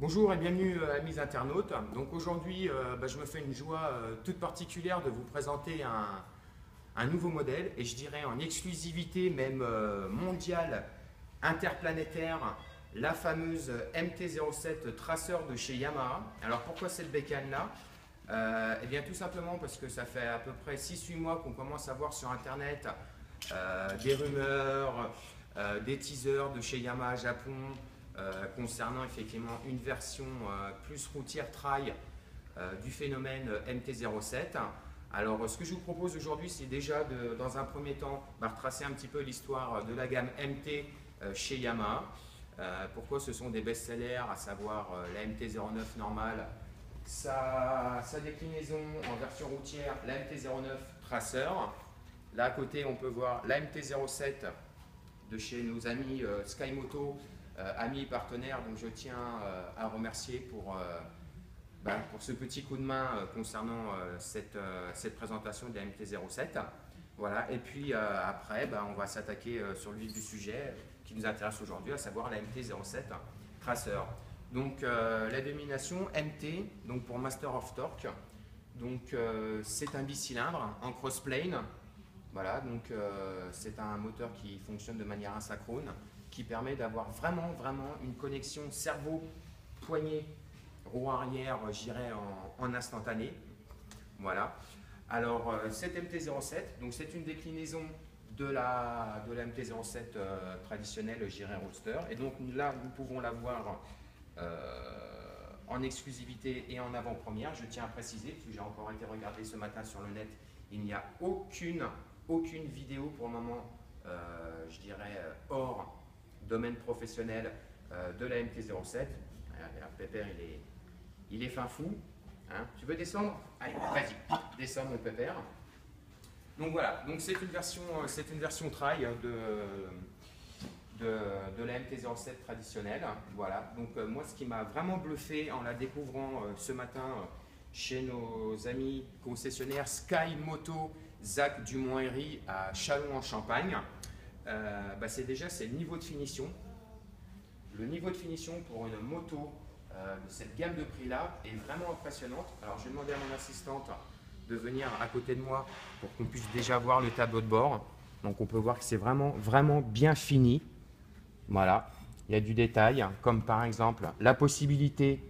Bonjour et bienvenue amis internautes. Donc aujourd'hui, je me fais une joie toute particulière de vous présenter un nouveau modèle et je dirais en exclusivité même mondiale, interplanétaire, la fameuse MT-07 Tracer de chez Yamaha. Alors pourquoi cette bécane-là? Eh bien tout simplement parce que ça fait à peu près 6-8 mois qu'on commence à voir sur internet des rumeurs, des teasers de chez Yamaha Japon concernant effectivement une version plus routière trail du phénomène MT-07. Alors ce que je vous propose aujourd'hui, c'est déjà dans un premier temps retracer un petit peu l'histoire de la gamme MT chez Yamaha. Pourquoi ce sont des best-sellers, à savoir la MT-09 normale, sa déclinaison en version routière, la MT-09 Tracer. Là à côté, on peut voir la MT-07 de chez nos amis Skymoto, amis et partenaires. Donc je tiens à remercier pour ce petit coup de main concernant cette présentation de la MT-07. Voilà. Et puis après, on va s'attaquer sur le vif du sujet qui nous intéresse aujourd'hui, à savoir la MT-07 Tracer. Donc la dénomination MT, donc pour Master of Torque. Donc c'est un bicylindre en crossplane. Voilà, donc c'est un moteur qui fonctionne de manière asynchrone, qui permet d'avoir vraiment une connexion cerveau-poignet, roue arrière, j'irais en instantané. Voilà. Alors cette MT-07, donc c'est une déclinaison de la MT-07 traditionnelle, j'irais roadster. Et donc là, nous pouvons la voir en exclusivité et en avant-première. Je tiens à préciser, parce que j'ai encore été regardé ce matin sur le net, il n'y a aucune vidéo pour le moment, je dirais, hors domaine professionnel de la MT-07. Pépère, il est fin fou. Hein. Tu veux descendre? Allez, vas-y, descends mon Pépère. Donc voilà, donc c'est une version trail de la MT-07 traditionnelle. Voilà, donc moi ce qui m'a vraiment bluffé en la découvrant ce matin chez nos amis concessionnaires Sky Moto Zach Dumont-Héry à Châlons en Champagne, c'est le niveau de finition. Le niveau de finition pour une moto de cette gamme de prix là est vraiment impressionnante. Alors je vais demander à mon assistante de venir à côté de moi pour qu'on puisse déjà voir le tableau de bord. Donc on peut voir que c'est vraiment bien fini. Voilà, il y a du détail, comme par exemple la possibilité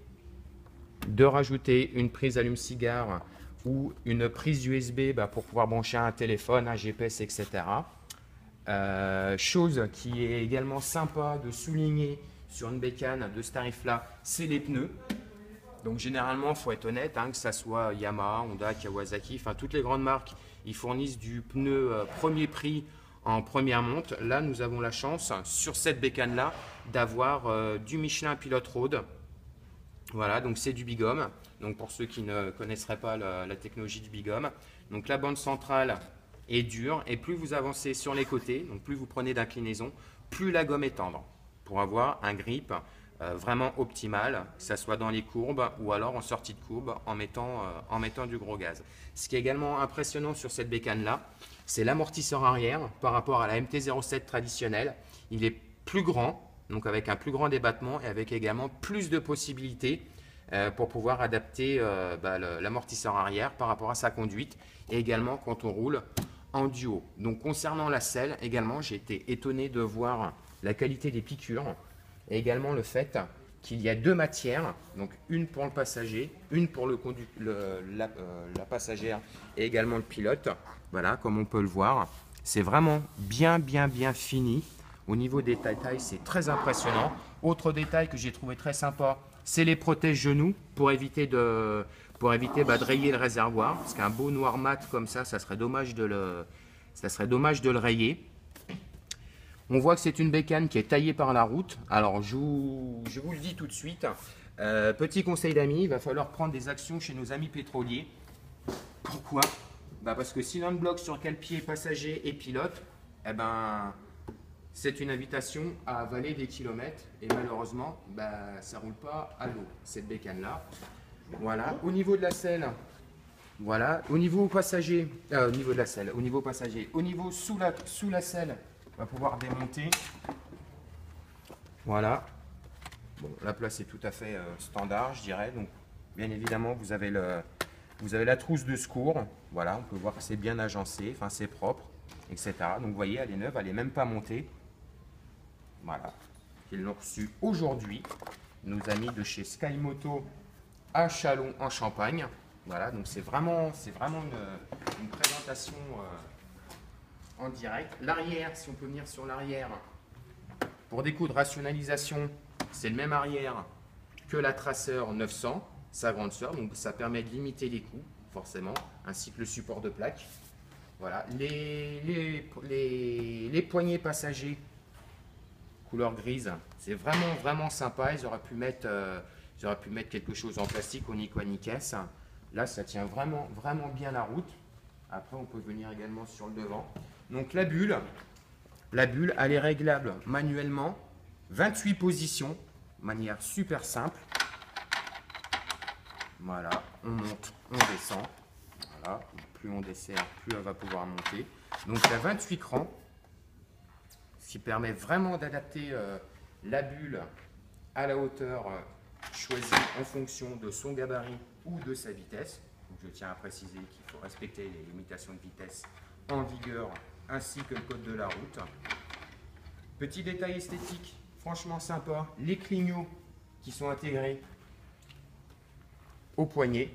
de rajouter une prise allume-cigare ou une prise USB pour pouvoir brancher un téléphone, un GPS, etc. Chose qui est également sympa de souligner sur une bécane de ce tarif-là, c'est les pneus. Donc généralement, il faut être honnête, que ce soit Yamaha, Honda, Kawasaki, enfin toutes les grandes marques, ils fournissent du pneu premier prix en première monte. Là, nous avons la chance, sur cette bécane-là, d'avoir du Michelin Pilot Road. Voilà, donc c'est du bigum. Donc pour ceux qui ne connaisseraient pas la technologie du bigum. Donc la bande centrale est dure et plus vous avancez sur les côtés, donc plus vous prenez d'inclinaison, plus la gomme est tendre pour avoir un grip vraiment optimal, que ce soit dans les courbes ou alors en sortie de courbe en mettant du gros gaz. Ce qui est également impressionnant sur cette bécane-là, c'est l'amortisseur arrière par rapport à la MT-07 traditionnelle. Il est plus grand, donc avec un plus grand débattement et avec également plus de possibilités pour pouvoir adapter l'amortisseur arrière par rapport à sa conduite et également quand on roule en duo. Donc concernant la selle également, j'ai été étonné de voir la qualité des piqûres et également le fait qu'il y a deux matières, donc une pour le passager, une pour la passagère et également le pilote. Voilà, comme on peut le voir, c'est vraiment bien fini. Au niveau des détails, c'est très impressionnant. Autre détail que j'ai trouvé très sympa, c'est les protège-genoux pour éviter de rayer le réservoir. Parce qu'un beau noir mat comme ça serait dommage de le rayer. On voit que c'est une bécane qui est taillée par la route. Alors je vous le dis tout de suite, petit conseil d'amis, il va falloir prendre des actions chez nos amis pétroliers. Pourquoi? Parce que si l'un bloque sur quel pied passager et pilote, c'est une invitation à avaler des kilomètres et malheureusement, ça ne roule pas à l'eau, cette bécane-là. Voilà, au niveau de la selle, voilà, au niveau passager, au niveau sous la selle, on va pouvoir démonter. Voilà, Bon, la place est tout à fait standard, je dirais. Donc, bien évidemment, vous avez la trousse de secours. Voilà, on peut voir que c'est bien agencé, enfin c'est propre, etc. Donc, vous voyez, elle est neuve, elle n'est même pas montée. Voilà. Ils l'ont reçu aujourd'hui, nos amis de chez Skymoto à Châlons en Champagne. Voilà, donc c'est vraiment une présentation en direct. L'arrière, si on peut venir sur l'arrière, pour des coups de rationalisation, c'est le même arrière que la Tracer 900, sa grande sœur, donc ça permet de limiter les coûts, forcément, ainsi que le support de plaque. Voilà, les poignées passagers, couleur grise, c'est vraiment sympa. Ils auraient pu mettre quelque chose en plastique au Nikon-Nikes. Là, ça tient vraiment bien la route. Après, on peut venir également sur le devant. Donc la bulle, elle est réglable manuellement. 28 positions, de manière super simple. Voilà, on monte, on descend. Voilà, plus on dessert, plus elle va pouvoir monter. Donc il y a 28 crans, ce qui permet vraiment d'adapter la bulle à la hauteur choisie en fonction de son gabarit ou de sa vitesse. Donc je tiens à préciser qu'il faut respecter les limitations de vitesse en vigueur ainsi que le code de la route. Petit détail esthétique, franchement sympa, les clignots qui sont intégrés au poignet.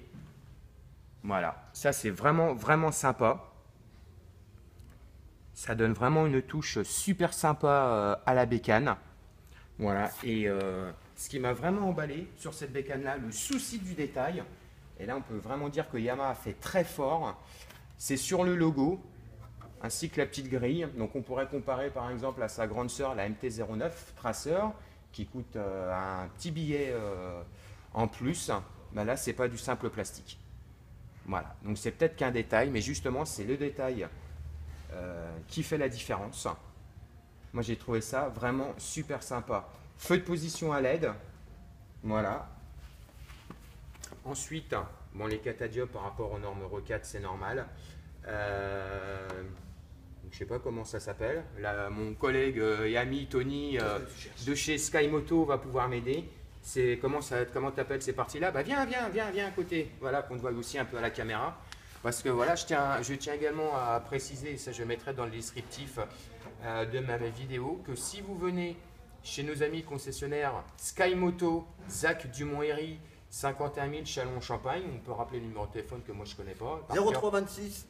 Voilà, ça c'est vraiment sympa. Ça donne vraiment une touche super sympa à la bécane. Voilà, et ce qui m'a vraiment emballé sur cette bécane-là, le souci du détail, et là on peut vraiment dire que Yamaha fait très fort, c'est sur le logo, ainsi que la petite grille. Donc on pourrait comparer par exemple à sa grande sœur, la MT-09 Tracer, qui coûte un petit billet en plus. Ben là, c'est pas du simple plastique. Voilà, donc c'est peut-être qu'un détail, mais justement, c'est le détail qui fait la différence. Moi, j'ai trouvé ça vraiment super sympa. Feu de position à LED. Voilà. Ensuite, bon, les catadioptres par rapport aux normes Euro 4, c'est normal. Je ne sais pas comment ça s'appelle. Là, mon collègue et ami Tony de chez Skymoto va pouvoir m'aider. Comment t'appelles ces parties-là? Bah viens à côté. Voilà, qu'on te voit aussi un peu à la caméra. Parce que voilà, je tiens également à préciser, et ça je mettrai dans le descriptif de ma vidéo, que si vous venez chez nos amis concessionnaires Skymoto, Zach Dumont-Héry, 51 000 Châlons-Champagne, on peut rappeler le numéro de téléphone que moi je ne connais pas. 0326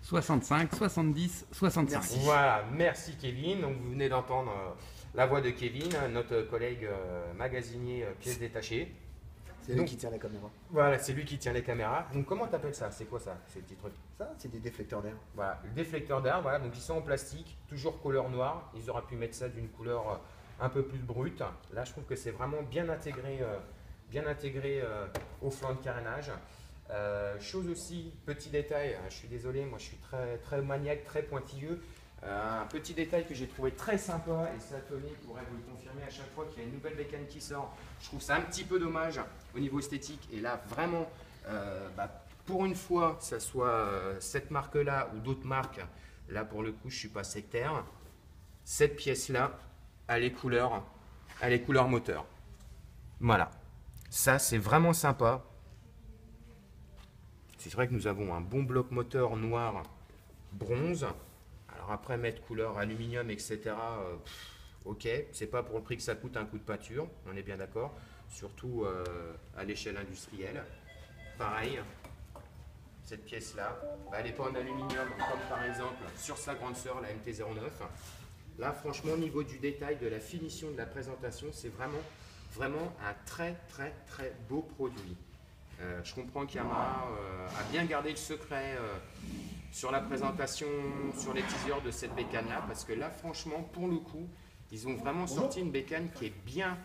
65 70 65. Merci. Voilà, merci Kevin. Donc vous venez d'entendre la voix de Kevin, notre collègue magasinier pièces détachées. C'est lui qui tient la caméra. Voilà, c'est lui qui tient les caméras. Donc comment t'appelles ça? C'est quoi ça, ces petits trucs? Ça, c'est des déflecteurs d'air. Voilà, le déflecteur d'air, voilà, donc ils sont en plastique, toujours couleur noire. Ils auraient pu mettre ça d'une couleur un peu plus brute. Là, je trouve que c'est vraiment bien intégré au flanc de carénage. Chose aussi, petit détail, je suis désolé, moi je suis très maniaque, très pointilleux. Un petit détail que j'ai trouvé très sympa, et ça Tony pourrait vous le confirmer à chaque fois qu'il y a une nouvelle bécane qui sort. Je trouve ça un petit peu dommage au niveau esthétique, et là vraiment, pour une fois, que ce soit cette marque-là ou d'autres marques, là pour le coup je ne suis pas sectaire, cette pièce-là, elle est couleur moteur. Voilà, ça c'est vraiment sympa. C'est vrai que nous avons un bon bloc moteur noir bronze. Alors après mettre couleur aluminium, etc. Ok, c'est pas pour le prix que ça coûte un coup de peinture, on est bien d'accord. Surtout à l'échelle industrielle. Pareil, cette pièce-là, elle n'est pas en aluminium comme par exemple sur sa grande sœur, la MT-09. Là, franchement, au niveau du détail, de la finition, de la présentation, c'est vraiment un très beau produit. Je comprends qu'Yamaha a bien gardé le secret sur la présentation, sur les teasers de cette bécane-là, parce que là, franchement, pour le coup, ils ont vraiment sorti une bécane qui est bien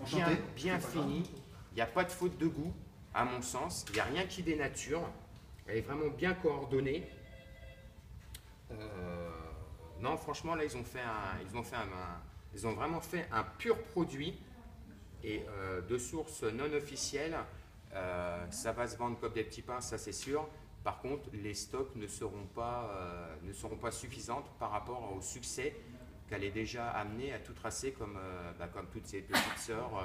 finie. Il n'y a pas de faute de goût, à mon sens. Il n'y a rien qui dénature. Elle est vraiment bien coordonnée. Non, franchement, là, ils ont vraiment fait un pur produit, et de source non officielle. Ça va se vendre comme des petits pains, ça c'est sûr. Par contre, les stocks ne seront pas suffisantes par rapport au succès qu'elle est déjà amenée à tout tracer comme, comme toutes ses petites sœurs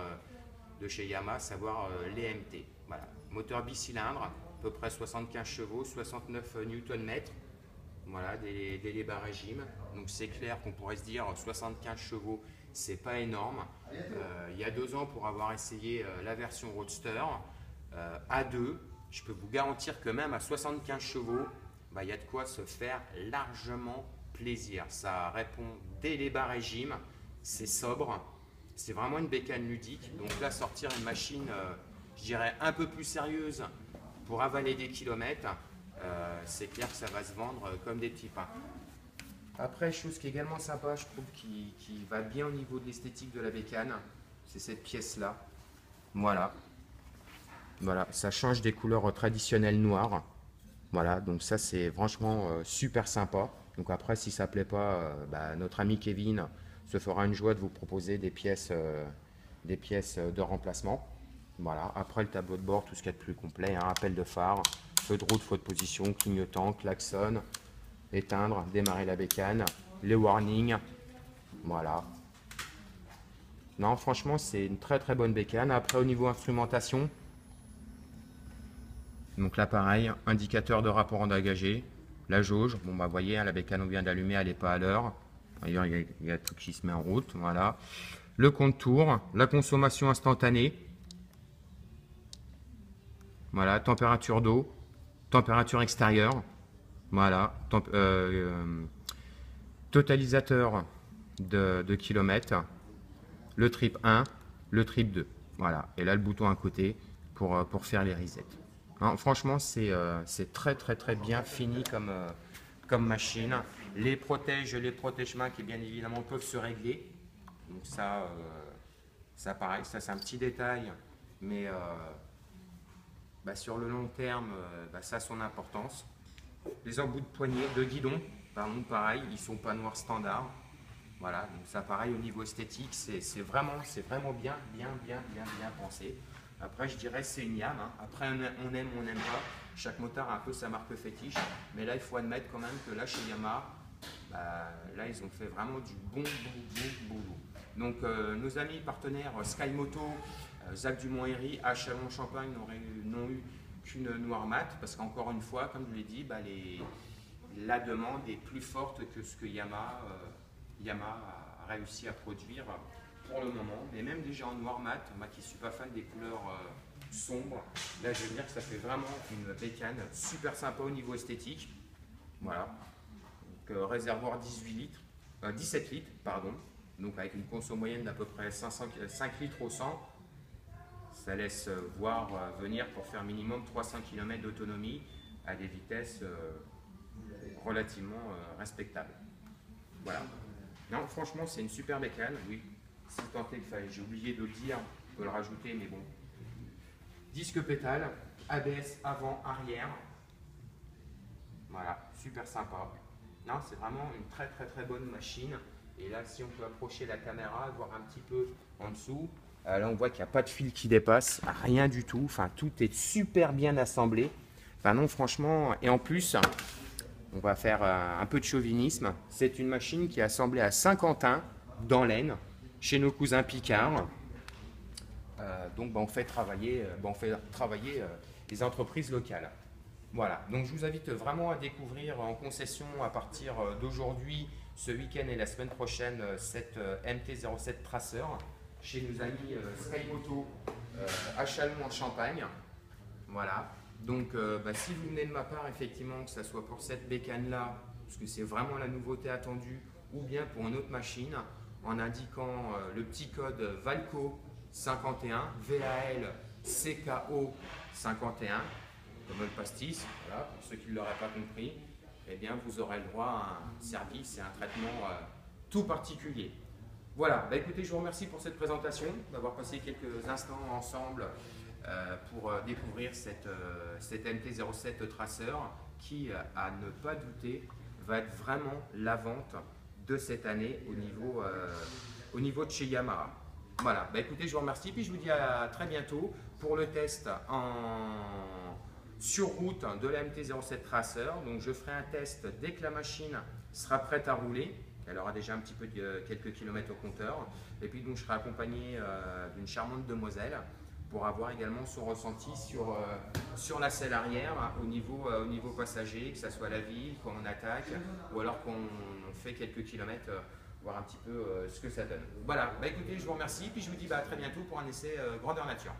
de chez Yamaha, à savoir les MT. Voilà. Moteur bicylindre, à peu près 75 chevaux, 69 Nm. Voilà, des débats régime. Donc c'est clair qu'on pourrait se dire 75 chevaux, c'est pas énorme. Il y a 2 ans, pour avoir essayé la version Roadster A2, je peux vous garantir que même à 75 chevaux, il y a de quoi se faire largement plaisir. Ça répond dès les bas régimes, c'est sobre, c'est vraiment une bécane ludique. Donc là, sortir une machine, je dirais, un peu plus sérieuse pour avaler des kilomètres, c'est clair que ça va se vendre comme des petits pains. Après, chose qui est également sympa, je trouve, qui va bien au niveau de l'esthétique de la bécane, c'est cette pièce-là. Voilà. Voilà, ça change des couleurs traditionnelles noires. Voilà, donc ça c'est franchement super sympa. Donc après, si ça ne plaît pas, notre ami Kevin se fera une joie de vous proposer des pièces de remplacement. Voilà, après le tableau de bord, tout ce qu'il y a de plus complet, hein, appel de phare, feu de route, feu de position, clignotant, klaxon, éteindre, démarrer la bécane, les warnings. Voilà. Non, franchement, c'est une très très bonne bécane. Après, au niveau instrumentation, donc là pareil, indicateur de rapport engagé, la jauge, bon vous voyez, hein, la bécane on vient d'allumer, elle n'est pas à l'heure. D'ailleurs il y a tout qui se met en route, voilà. Le compte tour, la consommation instantanée, voilà, température d'eau, température extérieure, voilà, totalisateur de kilomètres, le trip 1, le trip 2, voilà. Et là le bouton à côté pour faire les resets. Non, franchement, c'est très très très bien fini comme machine. Les protège-mains qui bien évidemment peuvent se régler. Donc ça pareil, ça c'est un petit détail, mais sur le long terme, ça a son importance. Les embouts de poignée, de guidon, pareil, ils sont pas noirs standard. Voilà, donc ça pareil au niveau esthétique, c'est vraiment bien pensé. Après, je dirais c'est une Yamaha. Après, on aime, on n'aime pas. Chaque motard a un peu sa marque fétiche. Mais là, il faut admettre quand même que là, chez Yamaha, là, ils ont fait vraiment du bon boulot. Donc, nos amis partenaires Skymoto, Zach Dumont-Herry, à Châlons-Champagne n'ont eu qu'une noire mat. Parce qu'encore une fois, comme je l'ai dit, la demande est plus forte que ce que Yamaha a réussi à produire pour le moment, mais même déjà en noir mat, moi qui ne suis pas fan des couleurs sombres, là je veux dire que ça fait vraiment une bécane super sympa au niveau esthétique. Voilà, donc, réservoir 17 litres, pardon, donc avec une conso moyenne d'à peu près 5 litres au 100, ça laisse voir venir pour faire minimum 300 km d'autonomie à des vitesses relativement respectables. Voilà, non franchement c'est une super bécane, oui. Si tant est qu'il fallait, j'ai oublié de le dire, on peut le rajouter, mais bon. Disque pétale, ABS avant, arrière. Voilà, super sympa. Non, c'est vraiment une très très très bonne machine. Et là, si on peut approcher la caméra, voir un petit peu en dessous, là on voit qu'il n'y a pas de fil qui dépasse, rien du tout. Enfin, tout est super bien assemblé. Enfin non, franchement, et en plus, on va faire un peu de chauvinisme. C'est une machine qui est assemblée à Saint-Quentin, dans l'Aisne, chez nos cousins Picard. Donc on fait travailler, les entreprises locales. Voilà, donc je vous invite vraiment à découvrir en concession à partir d'aujourd'hui, ce week-end et la semaine prochaine, cette MT-07 Tracer chez nos amis Skymoto à Châlons en Champagne. Voilà, donc si vous venez de ma part, effectivement, que ce soit pour cette bécane-là, parce que c'est vraiment la nouveauté attendue, ou bien pour une autre machine, en indiquant le petit code VALCO 51, VAL CKO 51, comme le pastis, voilà, pour ceux qui ne l'auraient pas compris, eh bien vous aurez le droit à un service et un traitement tout particulier. Voilà, écoutez, je vous remercie pour cette présentation, d'avoir passé quelques instants ensemble pour découvrir cette MT-07 Tracer qui, à ne pas douter, va être vraiment la vente de cette année au niveau de chez Yamaha. Voilà, écoutez, je vous remercie, puis je vous dis à très bientôt pour le test sur route de la MT-07 Tracer. Donc je ferai un test dès que la machine sera prête à rouler. Elle aura déjà un petit peu quelques kilomètres au compteur. Et puis donc je serai accompagné d'une charmante demoiselle pour avoir également son ressenti sur la selle arrière au niveau passager, que ce soit la ville, quand on attaque ou alors qu'on fait quelques kilomètres, voir un petit peu ce que ça donne. Voilà, bah écoutez, je vous remercie, puis je vous dis à très bientôt pour un essai grandeur nature.